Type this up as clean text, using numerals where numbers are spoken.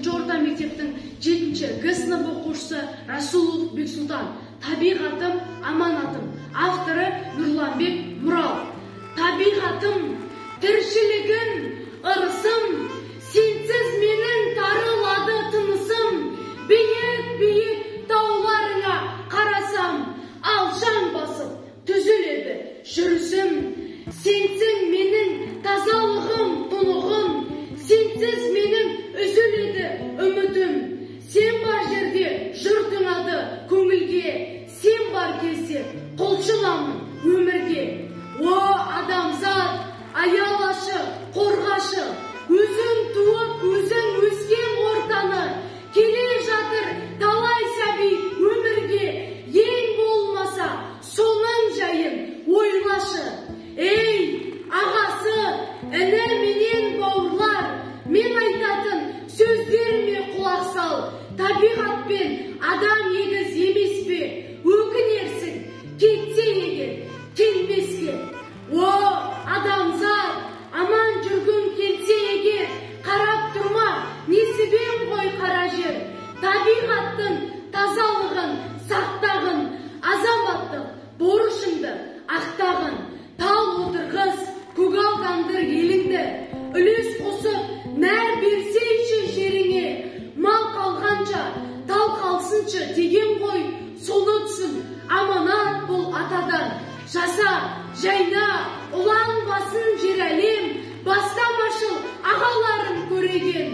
Орта мектептің 7-ші Г сынып оқушысы Расулов Бексұлтан. Табиғатым, аманатым. Авторы Нұрланбек Мұрал. Табиғатым, тіршілігін, ырысым, сенсіз менің тарылады тынысым. Биік-биік тауларыңа қарасам, алшаң басып түзіледі жүрісім. Сенсің менің тазалығым, тұнығым, сенсіз менің үзіледі үмітім. Сен бар жерде жұртыңады көңілге, сен бар кезде құлшыламын өмірге. О, адамзат, аялашы, қорғашы, өзің туып, өзің өскен ортаны, келе жатыр талай сәби өмірге. Ең болмаса, соның жайын ойлашы. Ей, ағасы, іні менен бауырлар, мен айтатын сөздеріме құлақ сал. Табиғатпен адам егіз емес пе? Өкінерсің, кетсе егер, келмеске. О, адамзат, аман жүргің келсе егер, қарап тұрма, несібен ғой қара жер. Табиғаттың тазалығын сақтағын, азаматтық борышыңды ақтағын. Тал отырғыз, көгалдандыр еліңді, үлес қосып, нәр берсейші жеріңе. Мал қалғанша, тал қалсыншы деген ғой, соны түсін, аманат бол атадан. Жаса, жайна, ұлан басын жер әлем, бастамашыл ағаларым көреген.